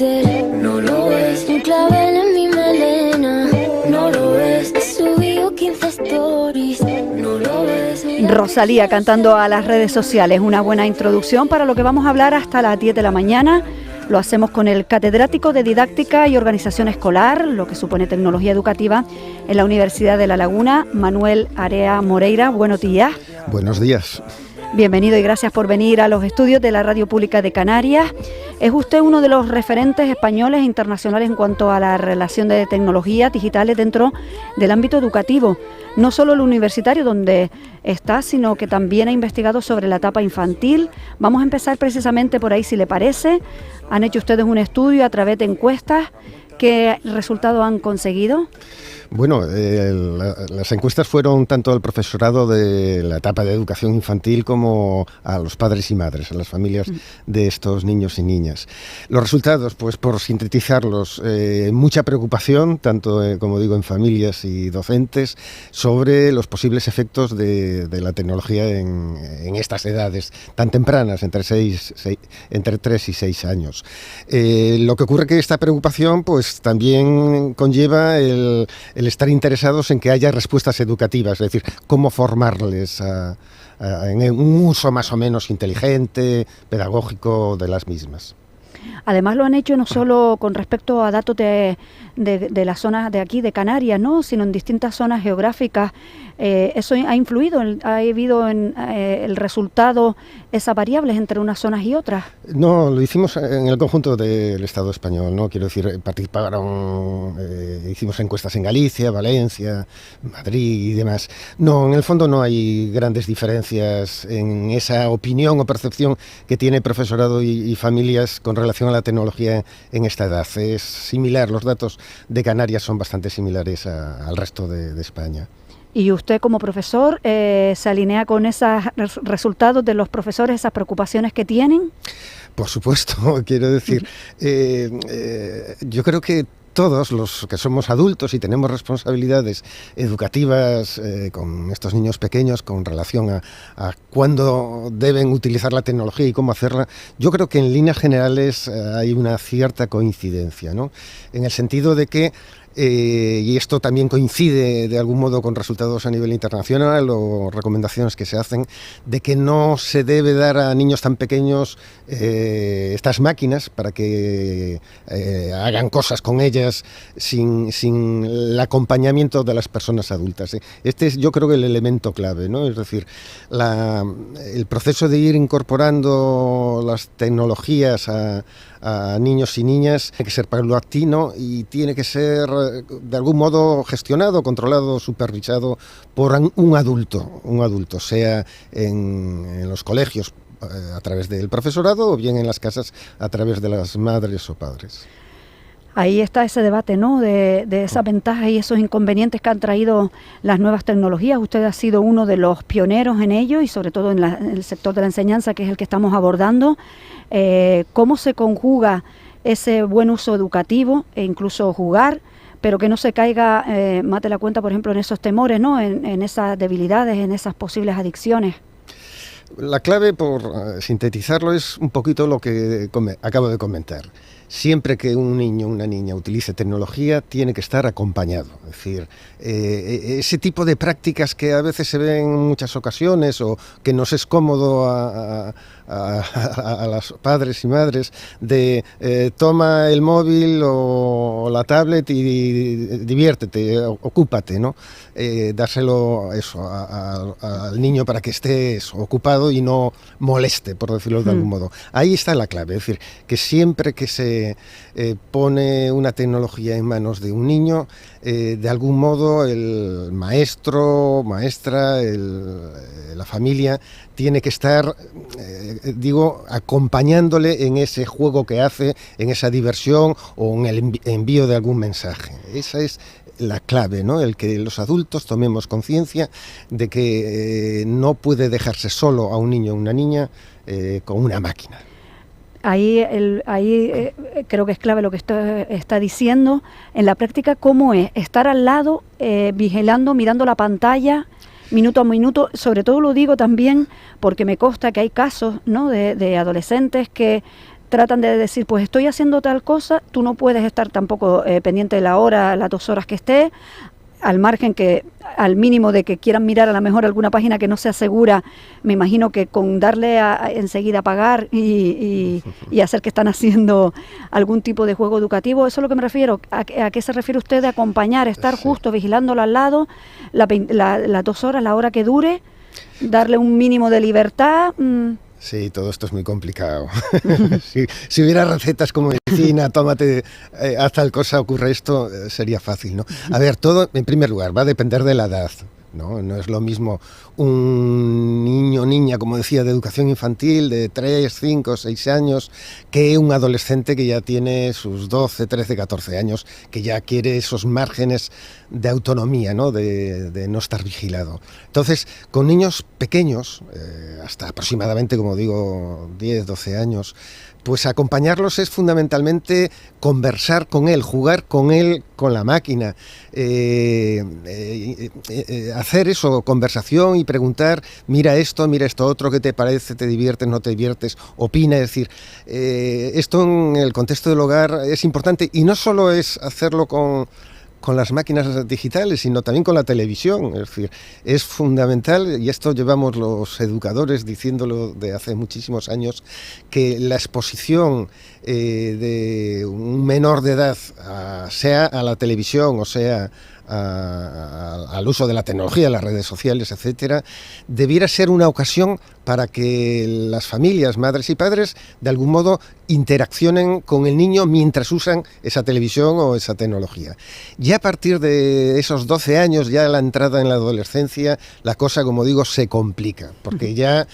No lo ves, un clavel en mi melena. No lo ves, subí 15 stories. No lo ves. Rosalía cantando a las redes sociales, una buena introducción para lo que vamos a hablar hasta las 10 de la mañana. Lo hacemos con el catedrático de Didáctica y Organización Escolar, lo que supone tecnología educativa, en la Universidad de La Laguna, Manuel Area Moreira. Buenos días. Buenos días. Bienvenido y gracias por venir a los estudios de la Radio Pública de Canarias. Es usted uno de los referentes españoles e internacionales en cuanto a la relación de tecnologías digitales dentro del ámbito educativo. No solo el universitario donde está, sino que también ha investigado sobre la etapa infantil. Vamos a empezar precisamente por ahí, si le parece. Han hecho ustedes un estudio a través de encuestas. ¿Qué resultado han conseguido? Bueno, las encuestas fueron tanto al profesorado de la etapa de educación infantil como a los padres y madres, a las familias de estos niños y niñas. Los resultados, pues por sintetizarlos, mucha preocupación, tanto como digo en familias y docentes, sobre los posibles efectos de la tecnología en estas edades tan tempranas, entre 3 y 6 años. Lo que ocurre es que esta preocupación pues también conlleva el estar interesados en que haya respuestas educativas, es decir, cómo formarles en un uso más o menos inteligente, pedagógico de las mismas. Además lo han hecho no solo con respecto a datos de las zonas de aquí, de Canarias, ¿no?, sino en distintas zonas geográficas. ¿Eso ha influido? ¿Ha habido en el resultado esas variables entre unas zonas y otras? No, lo hicimos en el conjunto del Estado español, ¿no? Quiero decir, participaron, hicimos encuestas en Galicia, Valencia, Madrid y demás. No, en el fondo no hay grandes diferencias en esa opinión o percepción que tiene profesorado y familias con relación a la tecnología en esta edad. Es similar, los datos de Canarias son bastante similares al resto de España. ¿Y usted como profesor se alinea con esos resultados de los profesores, esas preocupaciones que tienen? Por supuesto, quiero decir, yo creo que todos los que somos adultos y tenemos responsabilidades educativas con estos niños pequeños con relación a cuándo deben utilizar la tecnología y cómo hacerla, yo creo que en líneas generales hay una cierta coincidencia, ¿no? En el sentido de que y esto también coincide de algún modo con resultados a nivel internacional o recomendaciones que se hacen, de que no se debe dar a niños tan pequeños estas máquinas para que hagan cosas con ellas sin el acompañamiento de las personas adultas. Este es, yo creo, que el elemento clave, ¿no? Es decir, el proceso de ir incorporando las tecnologías a niños y niñas tiene que ser paulatino y tiene que ser de algún modo gestionado, controlado, supervisado por un adulto, sea en los colegios a través del profesorado o bien en las casas a través de las madres o padres. Ahí está ese debate, ¿no?, de esas ventajas y esos inconvenientes que han traído las nuevas tecnologías. Usted ha sido uno de los pioneros en ello y sobre todo en el sector de la enseñanza, que es el que estamos abordando. ¿Cómo se conjuga ese buen uso educativo e incluso jugar, pero que no se caiga, más de la cuenta, por ejemplo, en esos temores, ¿no?, en esas debilidades, en esas posibles adicciones? La clave, por sintetizarlo, es un poquito lo que acabo de comentar. Siempre que un niño o una niña utilice tecnología, tiene que estar acompañado. Es decir, ese tipo de prácticas que a veces se ven en muchas ocasiones o que nos es cómodo a los padres y madres de toma el móvil o la tablet y diviértete, ocúpate, ¿no? Dárselo al niño para que esté ocupado y no moleste, por decirlo de algún modo. Ahí está la clave, es decir, que siempre que se pone una tecnología en manos de un niño, de algún modo el maestro, maestra, la familia tiene que estar, acompañándole en ese juego que hace, en esa diversión o en el envío de algún mensaje. Esa es la clave, ¿no? El que los adultos tomemos conciencia de que no puede dejarse solo a un niño o una niña con una máquina. Ahí creo que es clave lo que está diciendo. En la práctica, ¿cómo es? Estar al lado, vigilando, mirando la pantalla, minuto a minuto. Sobre todo lo digo también porque me consta que hay casos, ¿no?, de adolescentes que tratan de decir, pues estoy haciendo tal cosa, tú no puedes estar tampoco pendiente de la hora, las 2 horas que esté, al margen que, al mínimo de que quieran mirar a lo mejor alguna página que no sea segura, me imagino que con darle enseguida a pagar y hacer que están haciendo algún tipo de juego educativo, eso es lo que me refiero. ¿A qué se refiere usted de acompañar, estar justo vigilándolo al lado, las 2 horas, la hora que dure, darle un mínimo de libertad? Sí, todo esto es muy complicado. Si hubiera recetas como medicina, tómate, haz tal cosa, ocurre esto, sería fácil, ¿no? A ver, todo, en primer lugar, va a depender de la edad, ¿no? No es lo mismo un niño o niña, como decía, de educación infantil, de 3, 5, 6 años, que un adolescente que ya tiene sus 12, 13, 14 años, que ya quiere esos márgenes de autonomía, ¿no? De no estar vigilado. Entonces, con niños pequeños, hasta aproximadamente, como digo, 10, 12 años, pues acompañarlos es fundamentalmente conversar con él, jugar con él, con la máquina, hacer eso, conversación y preguntar, mira esto otro, ¿qué te parece? ¿Te diviertes, no te diviertes? Opina, es decir, esto en el contexto del hogar es importante y no solo es hacerlo con las máquinas digitales, sino también con la televisión. Es decir, es fundamental, y esto llevamos los educadores diciéndolo de hace muchísimos años, que la exposición de un menor de edad, sea a la televisión o sea al uso de la tecnología, las redes sociales, etcétera, debiera ser una ocasión para que las familias, madres y padres, de algún modo interaccionen con el niño mientras usan esa televisión o esa tecnología. Ya a partir de esos 12 años, ya la entrada en la adolescencia, la cosa, como digo, se complica, porque ya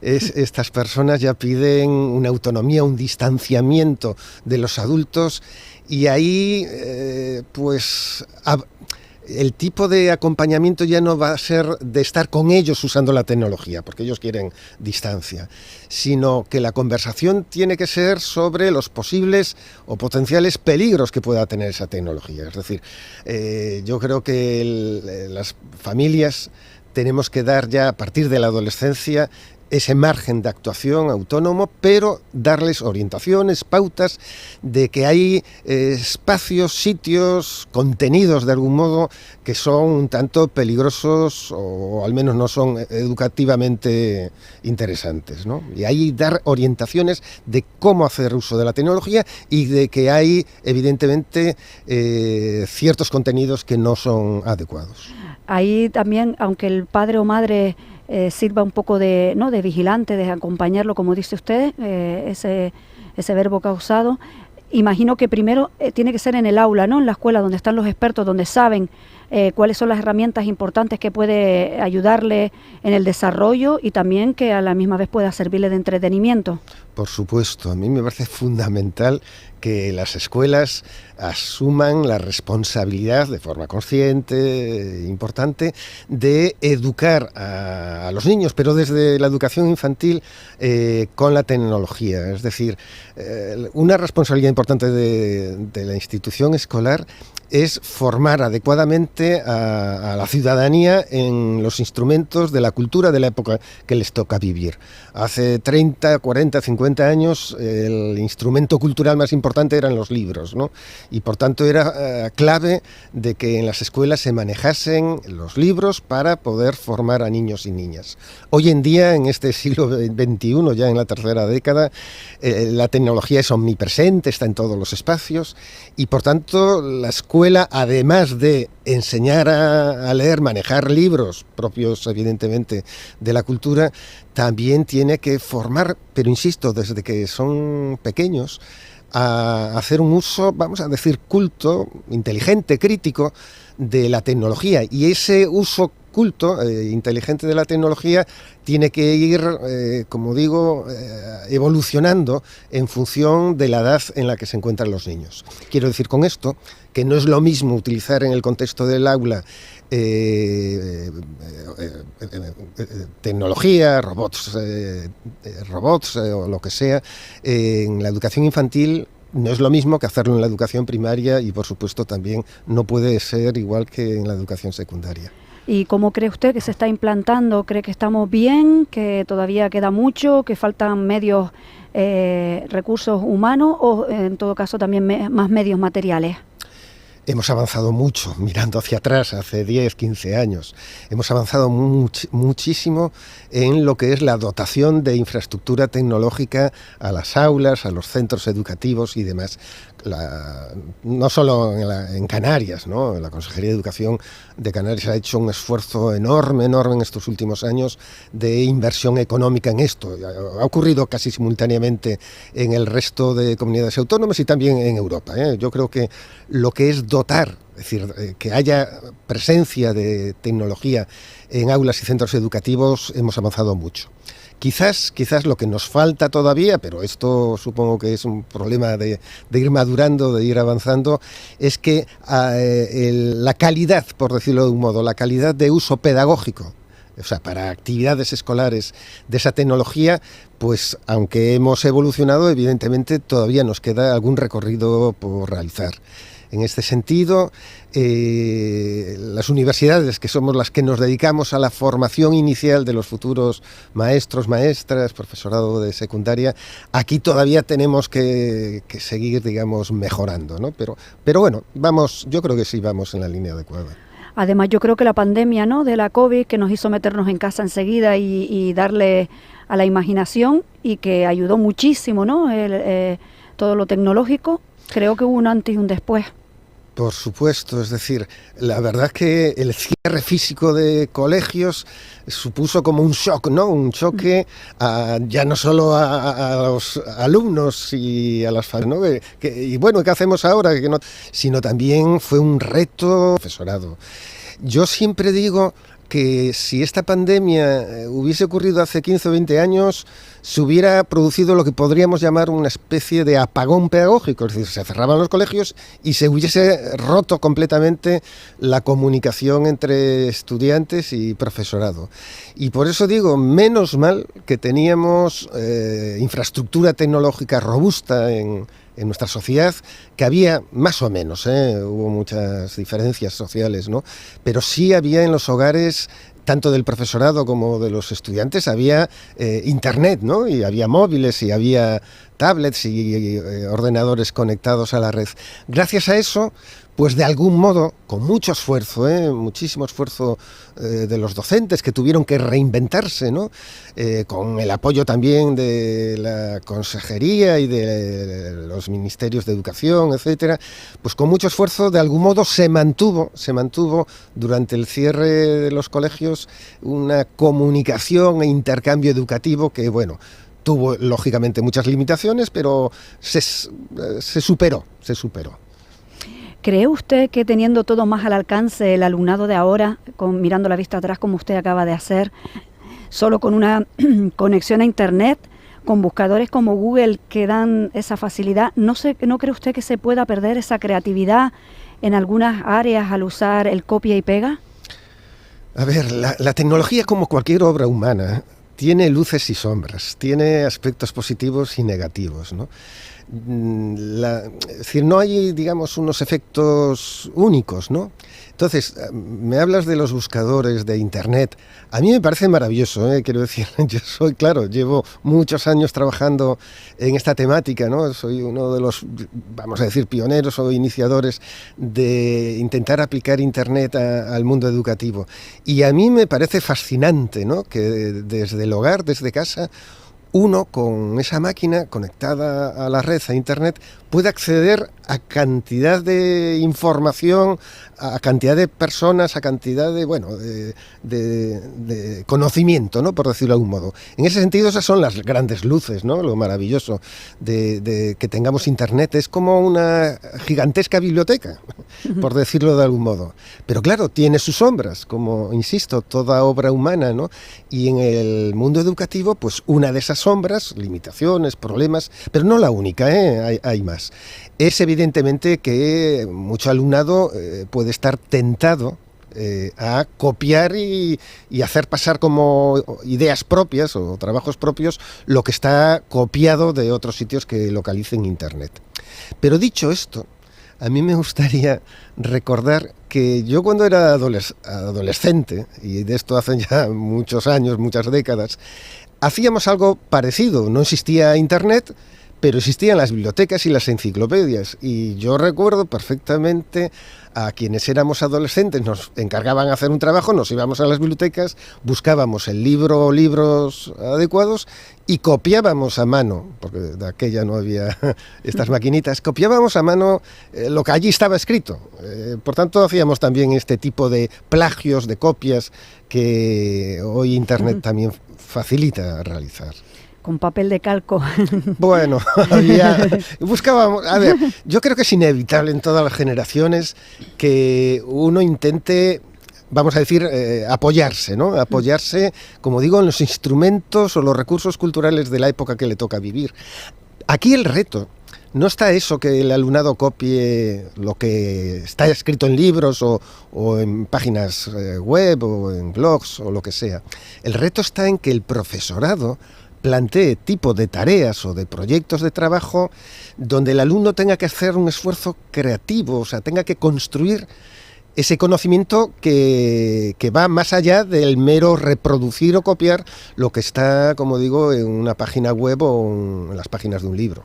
estas personas ya piden una autonomía, un distanciamiento de los adultos, y ahí el tipo de acompañamiento ya no va a ser de estar con ellos usando la tecnología, porque ellos quieren distancia, sino que la conversación tiene que ser sobre los posibles o potenciales peligros que pueda tener esa tecnología. Es decir, yo creo que las familias tenemos que dar ya a partir de la adolescencia ese margen de actuación autónomo, pero darles orientaciones, pautas de que hay espacios, sitios, contenidos de algún modo que son un tanto peligrosos o al menos no son educativamente interesantes, ¿no? Y ahí dar orientaciones de cómo hacer uso de la tecnología y de que hay evidentemente ciertos contenidos que no son adecuados. Ahí también, aunque el padre o madre sirva un poco de vigilante, de acompañarlo, como dice usted, ese verbo que ha usado, imagino que primero tiene que ser en el aula, ¿no? En la escuela, donde están los expertos, donde saben cuáles son las herramientas importantes que puede ayudarle en el desarrollo y también que a la misma vez pueda servirle de entretenimiento. Por supuesto, a mí me parece fundamental que las escuelas asuman la responsabilidad de forma consciente, importante, de educar a los niños, pero desde la educación infantil con la tecnología. Es decir, una responsabilidad importante de la institución escolar es formar adecuadamente a la ciudadanía en los instrumentos de la cultura de la época que les toca vivir. Hace 30, 40, 50 años el instrumento cultural más importante eran los libros, ¿no? Y por tanto era clave de que en las escuelas se manejasen los libros para poder formar a niños y niñas. Hoy en día, en este siglo XXI, ya en la tercera década, la tecnología es omnipresente, está en todos los espacios y por tanto la escuela, además de enseñar a leer, manejar libros propios evidentemente de la cultura, también tiene que formar, pero insisto, desde que son pequeños, a hacer un uso, vamos a decir, culto, inteligente, crítico de la tecnología. Y ese uso culto, inteligente de la tecnología, tiene que ir, como digo, evolucionando en función de la edad en la que se encuentran los niños. Quiero decir con esto que no es lo mismo utilizar en el contexto del aula tecnología, robots o lo que sea, en la educación infantil no es lo mismo que hacerlo en la educación primaria y por supuesto también no puede ser igual que en la educación secundaria. ¿Y cómo cree usted que se está implantando? ¿Cree que estamos bien, que todavía queda mucho, que faltan medios, recursos humanos o en todo caso también más medios materiales? Hemos avanzado mucho, mirando hacia atrás, hace 10, 15 años. Hemos avanzado muchísimo en lo que es la dotación de infraestructura tecnológica a las aulas, a los centros educativos y demás. No solo en Canarias, ¿no? La Consejería de Educación de Canarias ha hecho un esfuerzo enorme en estos últimos años de inversión económica en esto. Ha ocurrido casi simultáneamente en el resto de comunidades autónomas y también en Europa, ¿eh? Yo creo que lo que es dotar, es decir, que haya presencia de tecnología en aulas y centros educativos, hemos avanzado mucho. Quizás lo que nos falta todavía, pero esto supongo que es un problema de ir madurando, de ir avanzando, es que la calidad, por decirlo de un modo, la calidad de uso pedagógico, o sea, para actividades escolares de esa tecnología, pues aunque hemos evolucionado, evidentemente todavía nos queda algún recorrido por realizar. En este sentido, las universidades, que somos las que nos dedicamos a la formación inicial de los futuros maestros, maestras, profesorado de secundaria, aquí todavía tenemos que seguir, digamos, mejorando, ¿no? Pero bueno, yo creo que sí vamos en la línea adecuada. Además, yo creo que la pandemia, ¿no?, de la COVID, que nos hizo meternos en casa enseguida y darle a la imaginación, y que ayudó muchísimo, ¿no?, todo lo tecnológico, creo que hubo un antes y un después. Por supuesto, es decir, la verdad es que el cierre físico de colegios supuso como un shock, ¿no? Un choque ya no solo a los alumnos y a las familias, ¿no? Y bueno, ¿qué hacemos ahora? Sino también fue un reto profesorado. Yo siempre digo que si esta pandemia hubiese ocurrido hace 15 o 20 años, se hubiera producido lo que podríamos llamar una especie de apagón pedagógico, es decir, se cerraban los colegios y se hubiese roto completamente la comunicación entre estudiantes y profesorado. Y por eso digo, menos mal que teníamos infraestructura tecnológica robusta en nuestra sociedad, que había más o menos, hubo muchas diferencias sociales, ¿no? Pero sí había en los hogares, tanto del profesorado como de los estudiantes, había internet, ¿no? Y había móviles y había tablets y ordenadores conectados a la red. Gracias a eso, pues de algún modo, con mucho esfuerzo, muchísimo esfuerzo de los docentes que tuvieron que reinventarse, ¿no? Con el apoyo también de la consejería y de los ministerios de educación, etcétera, pues con mucho esfuerzo de algún modo se mantuvo durante el cierre de los colegios una comunicación e intercambio educativo que, bueno, tuvo lógicamente muchas limitaciones, pero se superó. ¿Cree usted que teniendo todo más al alcance el alumnado de ahora, mirando la vista atrás como usted acaba de hacer, solo con una conexión a Internet, con buscadores como Google que dan esa facilidad, ¿no cree usted que se pueda perder esa creatividad en algunas áreas al usar el copia y pega? A ver, la tecnología, como cualquier obra humana, tiene luces y sombras, tiene aspectos positivos y negativos, ¿no? Es decir, no hay, digamos, unos efectos únicos, ¿no? Entonces, me hablas de los buscadores de Internet. A mí me parece maravilloso, quiero decir, llevo muchos años trabajando en esta temática, ¿no? Soy uno de los, vamos a decir, pioneros o iniciadores de intentar aplicar Internet al mundo educativo. Y a mí me parece fascinante, ¿no?, que desde el hogar, desde casa, uno con esa máquina conectada a la red, a Internet, puede acceder a cantidad de información, a cantidad de personas, a cantidad de conocimiento, ¿no?, por decirlo de algún modo. En ese sentido, esas son las grandes luces, ¿no? Lo maravilloso de que tengamos Internet. Es como una gigantesca biblioteca, por decirlo de algún modo. Pero claro, tiene sus sombras, como, insisto, toda obra humana, ¿no? Y en el mundo educativo, pues una de esas sombras, limitaciones, problemas, pero no la única, hay más. Es evidentemente que mucho alumnado puede estar tentado a copiar y hacer pasar como ideas propias o trabajos propios lo que está copiado de otros sitios que localicen Internet. Pero dicho esto, a mí me gustaría recordar que yo cuando era adolescente, y de esto hacen ya muchos años, muchas décadas, hacíamos algo parecido. No existía Internet, pero existían las bibliotecas y las enciclopedias. Y yo recuerdo perfectamente a quienes éramos adolescentes, nos encargaban hacer un trabajo, nos íbamos a las bibliotecas, buscábamos el libro o libros adecuados y copiábamos a mano, porque de aquella no había estas maquinitas, copiábamos a mano lo que allí estaba escrito. Por tanto, hacíamos también este tipo de plagios, de copias, que hoy Internet también facilita realizar. Con papel de calco. Bueno, buscábamos, a ver, yo creo que es inevitable en todas las generaciones que uno intente, vamos a decir, apoyarse, ¿no? Apoyarse, como digo, en los instrumentos o los recursos culturales de la época que le toca vivir. Aquí el reto no está eso, que el alumnado copie lo que está escrito en libros o en páginas web o en blogs o lo que sea. El reto está en que el profesorado plantee tipo de tareas o de proyectos de trabajo donde el alumno tenga que hacer un esfuerzo creativo, o sea, tenga que construir ese conocimiento que va más allá del mero reproducir o copiar lo que está, como digo, en una página web o en las páginas de un libro.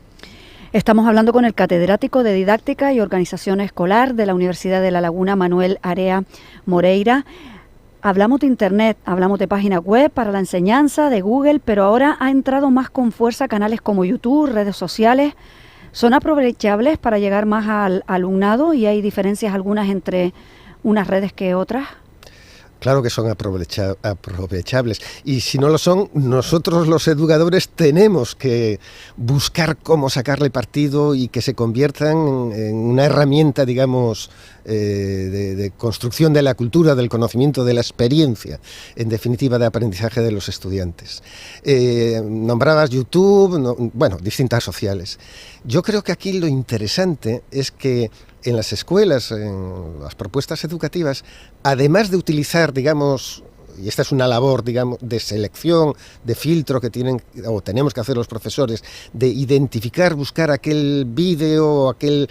Estamos hablando con el catedrático de Didáctica y Organización Escolar de la Universidad de La Laguna, Manuel Area Moreira. Hablamos de Internet, hablamos de páginas web para la enseñanza, de Google, pero ahora ha entrado más con fuerza canales como YouTube, redes sociales. ¿Son aprovechables para llegar más al alumnado y hay diferencias algunas entre unas redes que otras? Claro que son aprovechables, y si no lo son, nosotros los educadores tenemos que buscar cómo sacarle partido y que se conviertan en una herramienta, digamos, de construcción de la cultura, del conocimiento, de la experiencia, en definitiva, de aprendizaje de los estudiantes. Nombrabas YouTube, bueno, distintas sociales. Yo creo que aquí lo interesante es que en las escuelas, en las propuestas educativas, además de utilizar, digamos, y esta es una labor, digamos, de selección, de filtro que tienen o tenemos que hacer los profesores, de identificar, buscar aquel vídeo, aquel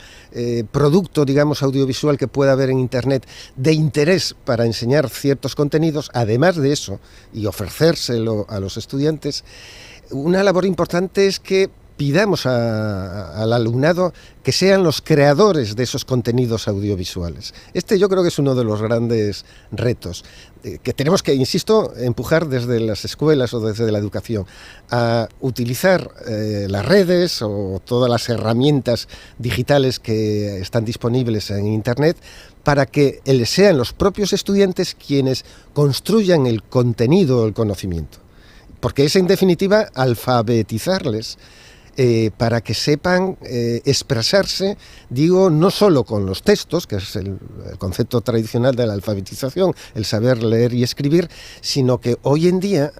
producto, digamos, audiovisual que pueda haber en Internet de interés para enseñar ciertos contenidos, además de eso, y ofrecérselo a los estudiantes, una labor importante es que pidamos al alumnado que sean los creadores de esos contenidos audiovisuales. Este yo creo que es uno de los grandes retos que tenemos que, insisto, empujar desde las escuelas o desde la educación, a utilizar las redes o todas las herramientas digitales que están disponibles en Internet para que sean los propios estudiantes quienes construyan el contenido o el conocimiento. Porque es, en definitiva, alfabetizarles para que sepan expresarse, digo, no solo con los textos, que es el concepto tradicional de la alfabetización, el saber leer y escribir, sino que hoy en día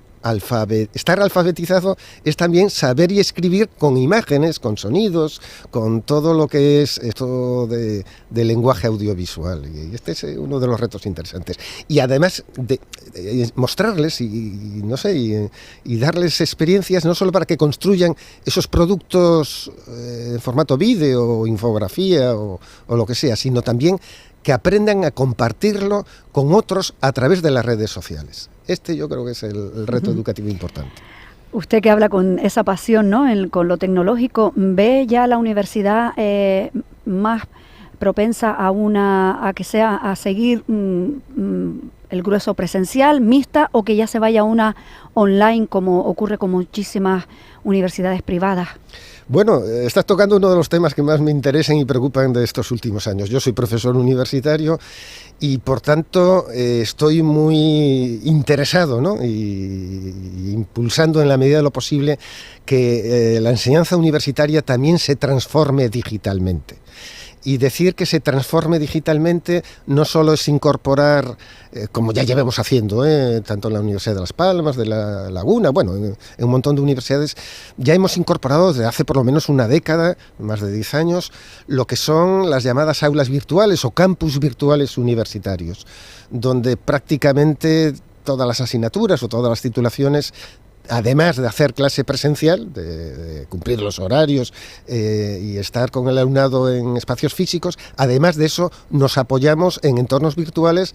estar alfabetizado es también saber y escribir con imágenes, con sonidos, con todo lo que es esto de lenguaje audiovisual. Y este es uno de los retos interesantes. Y además de mostrarles y darles experiencias, no solo para que construyan esos productos en formato vídeo o infografía o lo que sea, sino también que aprendan a compartirlo con otros a través de las redes sociales. Este yo creo que es el reto educativo importante. Usted que habla con esa pasión, ¿no?, con lo tecnológico, ¿ve ya la universidad más propensa a seguir el grueso presencial, mixta, o que ya se vaya a una online como ocurre con muchísimas universidades privadas? Bueno, estás tocando uno de los temas que más me interesan y preocupan de estos últimos años. Yo soy profesor universitario y, por tanto, estoy muy interesado, ¿no?, y impulsando en la medida de lo posible que la enseñanza universitaria también se transforme digitalmente. Y decir que se transforme digitalmente no solo es incorporar, como ya llevamos haciendo, tanto en la Universidad de Las Palmas, de La Laguna, bueno, en un montón de universidades, ya hemos incorporado desde hace por lo menos una década, más de 10 años, lo que son las llamadas aulas virtuales o campus virtuales universitarios, donde prácticamente todas las asignaturas o todas las titulaciones además de hacer clase presencial, de cumplir los horarios y estar con el alumnado en espacios físicos, además de eso nos apoyamos en entornos virtuales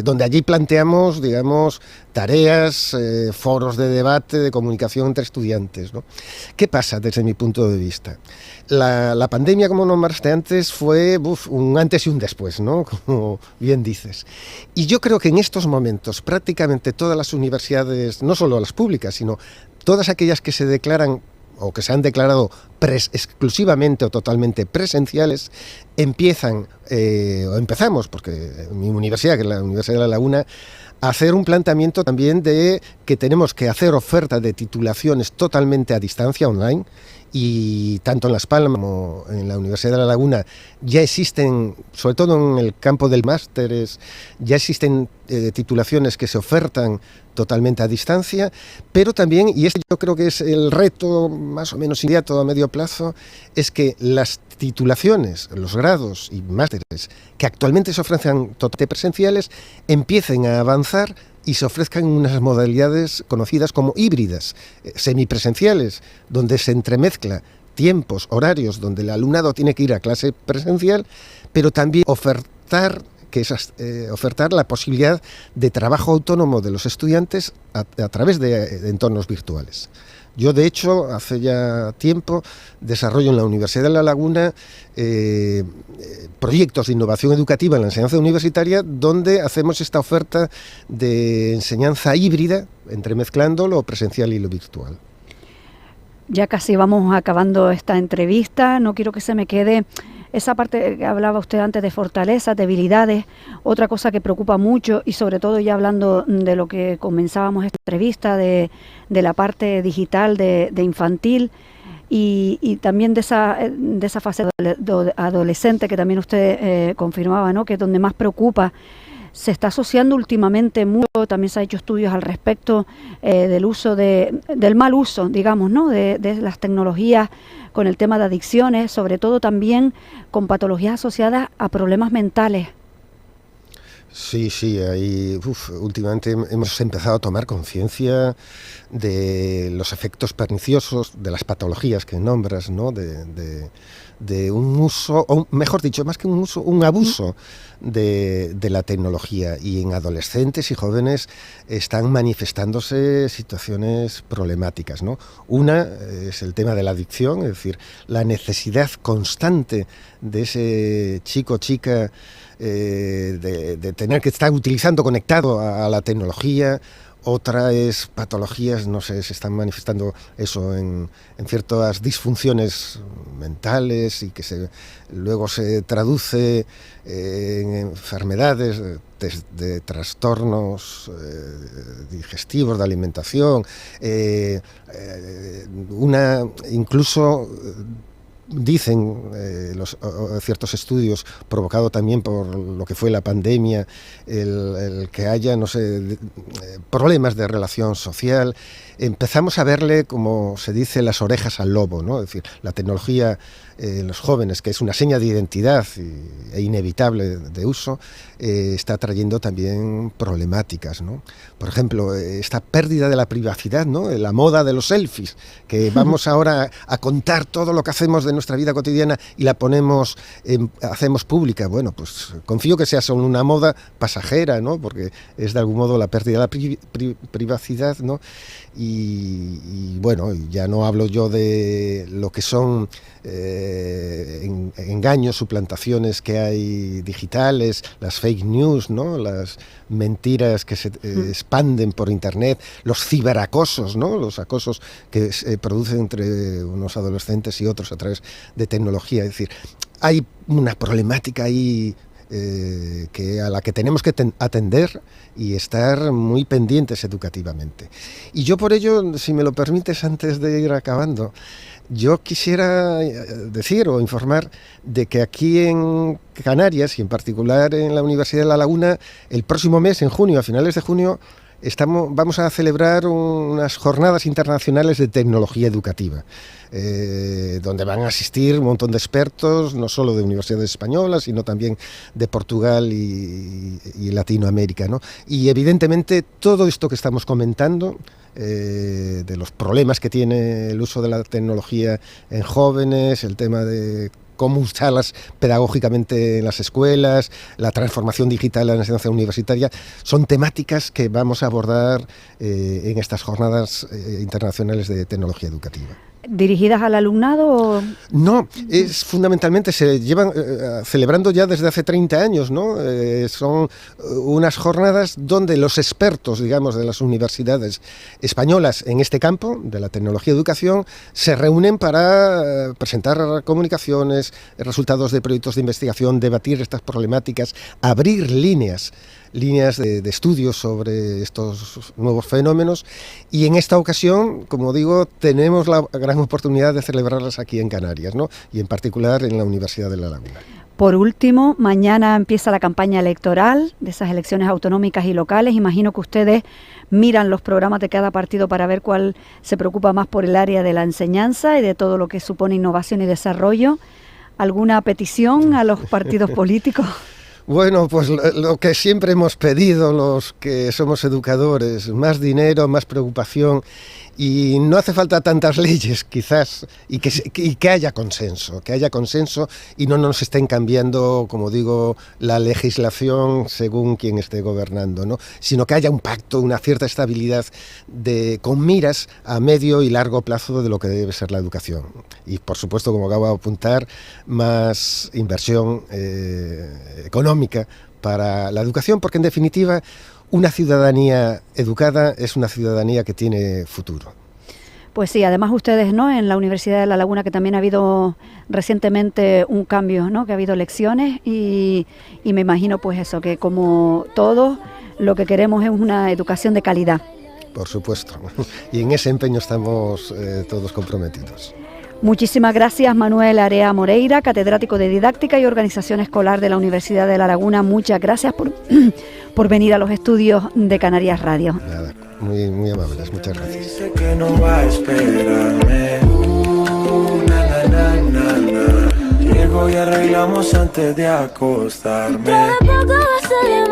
donde allí planteamos, digamos, tareas, foros de debate, de comunicación entre estudiantes, ¿no? ¿Qué pasa desde mi punto de vista? La pandemia, como nombraste antes, fue un antes y un después, ¿no? Como bien dices. Y yo creo que en estos momentos prácticamente todas las universidades, no solo las públicas, sino todas aquellas que se declaran o que se han declarado exclusivamente o totalmente presenciales, empezamos, porque mi universidad, que es la Universidad de La Laguna, a hacer un planteamiento también de que tenemos que hacer oferta de titulaciones totalmente a distancia, online, y tanto en Las Palmas como en la Universidad de La Laguna ya existen, sobre todo en el campo del másteres, ya existen titulaciones que se ofertan totalmente a distancia, pero también, y este yo creo que es el reto más o menos inmediato a medio plazo, es que las titulaciones, los grados y másteres que actualmente se ofrecen totalmente presenciales empiecen a avanzar y se ofrezcan unas modalidades conocidas como híbridas, semipresenciales, donde se entremezcla tiempos, horarios, donde el alumnado tiene que ir a clase presencial, pero también ofertar la posibilidad de trabajo autónomo de los estudiantes a través de entornos virtuales. Yo, de hecho, hace ya tiempo desarrollo en la Universidad de La Laguna proyectos de innovación educativa en la enseñanza universitaria donde hacemos esta oferta de enseñanza híbrida, entremezclando lo presencial y lo virtual. Ya casi vamos acabando esta entrevista. No quiero que se me quede esa parte que hablaba usted antes de fortalezas, debilidades. Otra cosa que preocupa mucho, y sobre todo ya hablando de lo que comenzábamos esta entrevista, de la parte digital de infantil y también de esa fase adolescente que también usted confirmaba, ¿no?, que es donde más preocupa. Se está asociando últimamente mucho, también se ha hecho estudios al respecto del uso del mal uso, digamos, ¿no?, de las tecnologías con el tema de adicciones, sobre todo también con patologías asociadas a problemas mentales. Sí, ahí últimamente hemos empezado a tomar conciencia de los efectos perniciosos, de las patologías que nombras, ¿no?, de un uso, o mejor dicho, más que un uso, un abuso de la tecnología, y en adolescentes y jóvenes están manifestándose situaciones problemáticas, ¿no? Una es el tema de la adicción, es decir, la necesidad constante de ese chico o chica de tener que estar utilizando, conectado a la tecnología. Otra es patologías, no sé, se están manifestando eso en ciertas disfunciones mentales y que luego se traduce en enfermedades de trastornos digestivos, de alimentación, incluso dicen ciertos estudios, provocado también por lo que fue la pandemia, el que haya, no sé, problemas de relación social. Empezamos a verle, como se dice, las orejas al lobo, ¿no? Es decir, la tecnología en los jóvenes, que es una seña de identidad e inevitable de uso, está trayendo también problemáticas, ¿no? Por ejemplo, esta pérdida de la privacidad, ¿no?, la moda de los selfies, que vamos ahora a contar todo lo que hacemos de nuestra vida cotidiana y la hacemos pública. Bueno, pues confío que sea solo una moda pasajera, ¿no?, porque es de algún modo la pérdida de la privacidad, ¿no? Y bueno, ya no hablo yo de lo que son engaños, suplantaciones que hay digitales, las fake news, ¿no?, las mentiras que se expanden por internet, los ciberacosos, ¿no?, los acosos que se producen entre unos adolescentes y otros a través de tecnología. Es decir, hay una problemática ahí a la que tenemos que atender y estar muy pendientes educativamente. Y yo por ello, si me lo permites, antes de ir acabando, yo quisiera decir o informar de que aquí en Canarias, y en particular en la Universidad de La Laguna, el próximo mes, en junio, a finales de junio, vamos a celebrar unas jornadas internacionales de tecnología educativa, donde van a asistir un montón de expertos, no solo de universidades españolas, sino también de Portugal y Latinoamérica, ¿no? Y evidentemente todo esto que estamos comentando de los problemas que tiene el uso de la tecnología en jóvenes, el tema de cómo usarlas pedagógicamente en las escuelas, la transformación digital en la enseñanza universitaria, son temáticas que vamos a abordar en estas jornadas internacionales de tecnología educativa. ¿Dirigidas al alumnado? No, es fundamentalmente, se llevan celebrando ya desde hace 30 años, ¿no? Son unas jornadas donde los expertos, digamos, de las universidades españolas en este campo, de la tecnología de educación, se reúnen para presentar comunicaciones, resultados de proyectos de investigación, debatir estas problemáticas, abrir líneas de estudios sobre estos nuevos fenómenos, y en esta ocasión, como digo, tenemos la gran oportunidad de celebrarlas aquí en Canarias, ¿no? Y en particular en la Universidad de La Laguna. Por último, mañana empieza la campaña electoral de esas elecciones autonómicas y locales. Imagino que ustedes miran los programas de cada partido para ver cuál se preocupa más por el área de la enseñanza y de todo lo que supone innovación y desarrollo. ¿Alguna petición a los partidos políticos? Bueno, pues lo que siempre hemos pedido los que somos educadores, más dinero, más preocupación, y no hace falta tantas leyes quizás, y que haya consenso y no nos estén cambiando, como digo, la legislación según quien esté gobernando, ¿no? Sino que haya un pacto, una cierta estabilidad con miras a medio y largo plazo de lo que debe ser la educación. Y por supuesto, como acabo de apuntar, más inversión económica para la educación, porque en definitiva una ciudadanía educada es una ciudadanía que tiene futuro. Pues sí, además ustedes, ¿no?, en la Universidad de La Laguna, que también ha habido recientemente un cambio, ¿no?, que ha habido elecciones y me imagino pues eso, que como todos lo que queremos es una educación de calidad. Por supuesto, y en ese empeño estamos todos comprometidos. Muchísimas gracias, Manuel Area Moreira, catedrático de Didáctica y Organización Escolar de la Universidad de La Laguna. Muchas gracias por venir a los estudios de Canarias Radio. Nada, muy, muy amables, muchas gracias. Dice que no va a esperarme. Llego y arreglamos antes de acostarme. Dentro de poco va a ser